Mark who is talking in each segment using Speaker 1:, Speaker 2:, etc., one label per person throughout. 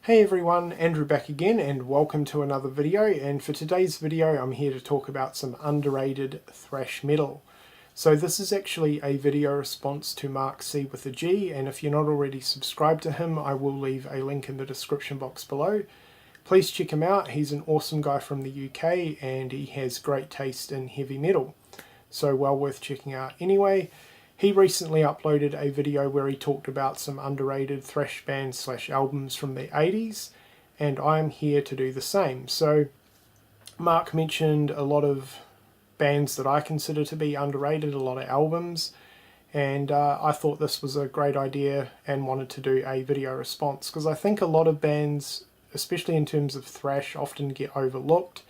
Speaker 1: Hey everyone, Andrew back again and welcome to another video, and for today's video I'm here to talk about some underrated thrash metal. So this is actually a video response to Marc C with a G, and if you're not already subscribed to him I will leave a link in the description box below. Please check him out, he's an awesome guy from the UK and he has great taste in heavy metal. So well worth checking out anyway. He recently uploaded a video where he talked about some underrated thrash bands slash albums from the 80s, and I'm here to do the same. So Marc mentioned a lot of bands that I consider to be underrated, a lot of albums, and I thought this was a great idea and wanted to do a video response because I think a lot of bands, especially in terms of thrash, often get overlooked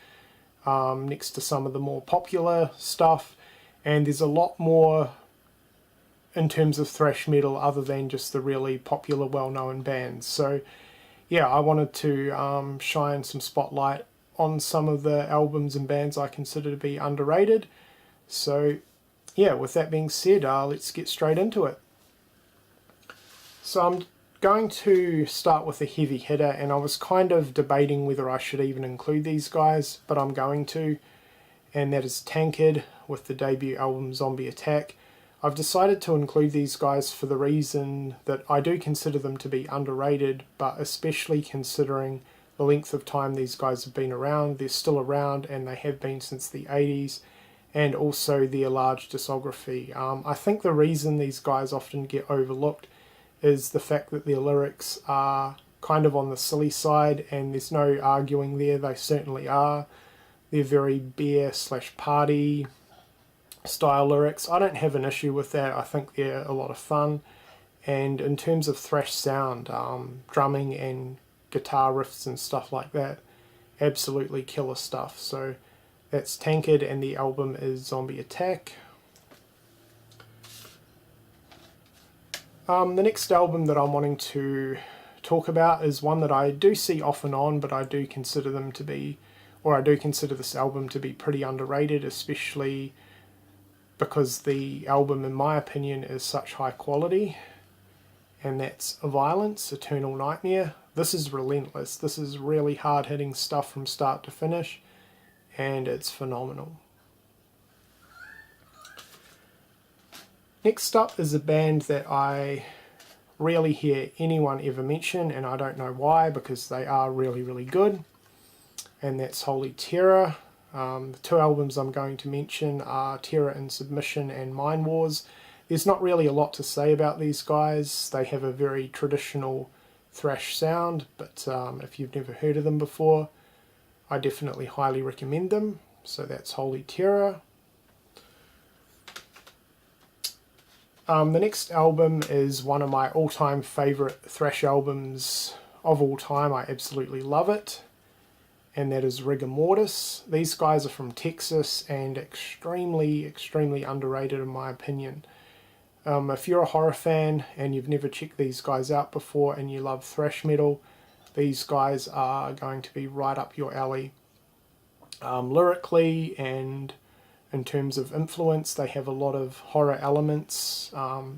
Speaker 1: next to some of the more popular stuff, and there's a lot more in terms of thrash metal other than just the really popular well-known bands. So yeah, I wanted to shine some spotlight on some of the albums and bands I consider to be underrated. So yeah, with that being said, let's get straight into it. So I'm going to start with a heavy hitter, and I was kind of debating whether I should even include these guys, but I'm going to, and that is Tankard with the debut album Zombie Attack. I've decided to include these guys for the reason that I do consider them to be underrated, but especially considering the length of time these guys have been around. They're still around and they have been since the 80s, and also their large discography. I think the reason these guys often get overlooked is the fact that their lyrics are kind of on the silly side, and there's no arguing there, they certainly are. They're very beer slash party style lyrics. I don't have an issue with that. I think they're a lot of fun, and in terms of thrash sound, drumming and guitar riffs and stuff like that, absolutely killer stuff. So that's Tankard, and the album is Zombie Attack. The next album that I'm wanting to talk about is one that I do see off and on, but I do consider them to be, or I do consider this album to be pretty underrated, especially because the album, in my opinion, is such high quality, and that's Vio-Lence, Eternal Nightmare. This is relentless. This is really hard-hitting stuff from start to finish, and it's phenomenal. Next up is a band that I rarely hear anyone ever mention, and I don't know why, because they are really, really good, and that's Holy Terror. The two albums I'm going to mention are Terror in Submission and Mind Wars. There's not really a lot to say about these guys. They have a very traditional thrash sound, but if you've never heard of them before, I definitely highly recommend them. So that's Holy Terror. The next album is one of my all-time favourite thrash albums of all time. I absolutely love it, and that is Rigor Mortis. These guys are from Texas and extremely underrated in my opinion. If you're a horror fan and you've never checked these guys out before and you love thrash metal, these guys are going to be right up your alley. Lyrically and in terms of influence, they have a lot of horror elements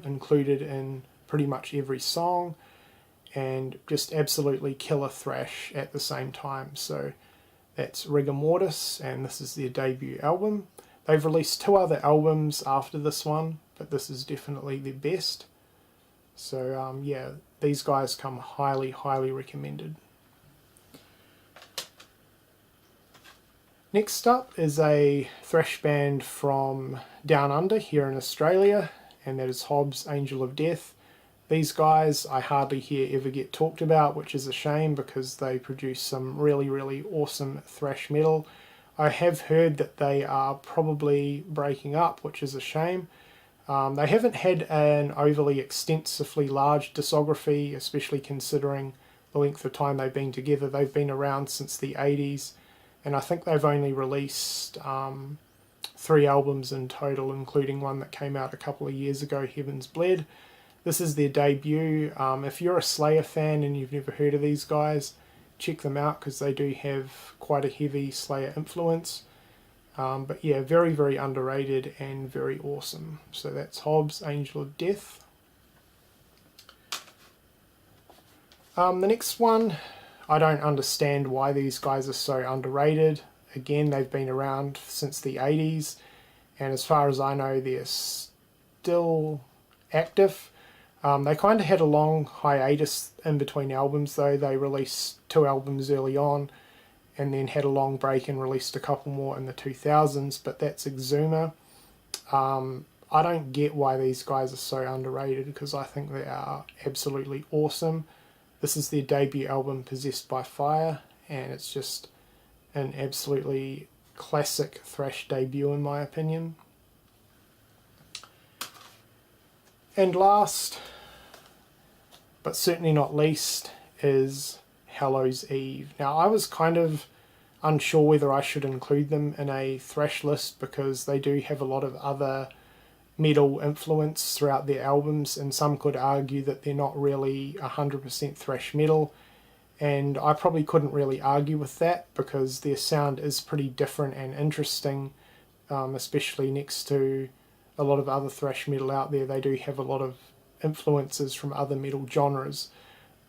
Speaker 1: included in pretty much every song, and just absolutely killer thrash at the same time. So that's Rigor Mortis, and this is their debut album. They've released two other albums after this one, but this is definitely their best. So yeah, these guys come highly recommended. Next up is a thrash band from down under here in Australia, and that is Hobbs, Angel of Death. These guys I hardly hear ever get talked about, which is a shame because they produce some really awesome thrash metal. I have heard that they are probably breaking up, which is a shame. They haven't had an overly extensively large discography, especially considering the length of time they've been together. They've been around since the 80s, and I think they've only released 3 albums in total, including one that came out a couple of years ago, Heaven's Bled. This is their debut. If you're a Slayer fan and you've never heard of these guys, check them out because they do have quite a heavy Slayer influence. But yeah, very underrated and very awesome. So that's Hobbs, Angel of Death. The next one I don't understand why these guys are so underrated. Again, they've been around since the 80s, and as far as I know, they're still active. They kind of had a long hiatus in between albums though. They released 2 albums early on and then had a long break and released a couple more in the 2000s, but that's Exuma. I don't get why these guys are so underrated, because I think they are absolutely awesome. This is their debut album, Possessed by Fire, and it's just an absolutely classic thrash debut in my opinion. And last, but certainly not least, is Hallows Eve. Now, I was kind of unsure whether I should include them in a thrash list, because they do have a lot of other metal influence throughout their albums, and some could argue that they're not really 100% thrash metal, and I probably couldn't really argue with that, because their sound is pretty different and interesting, especially next to a lot of other thrash metal out there. They do have a lot of influences from other metal genres,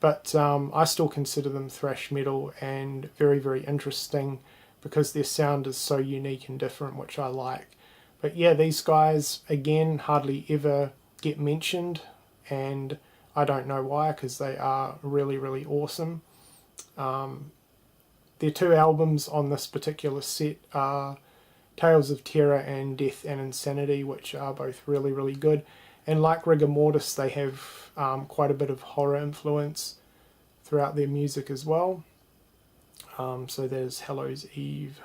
Speaker 1: but I still consider them thrash metal and very, very interesting, because their sound is so unique and different, which I like. But yeah, these guys again hardly ever get mentioned, and I don't know why, because they are really, really awesome. Their 2 albums on this particular set are Tales of Terror and Death and Insanity, which are both really, really good. And like Rigor Mortis, they have quite a bit of horror influence throughout their music as well. So there's Hallows Eve.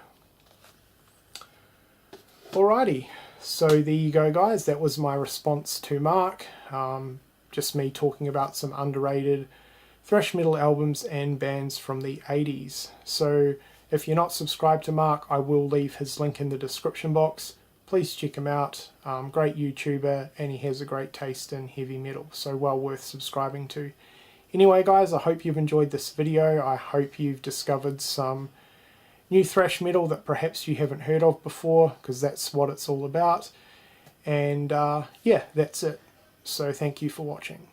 Speaker 1: Alrighty, so there you go guys, that was my response to Marc. Just me talking about some underrated thrash metal albums and bands from the 80s. So if you're not subscribed to Marc, I will leave his link in the description box. Please check him out. Great YouTuber, and he has a great taste in heavy metal, so well worth subscribing to. Anyway guys, I hope you've enjoyed this video. I hope you've discovered some new thrash metal that perhaps you haven't heard of before, because that's what it's all about. And yeah, that's it. So thank you for watching.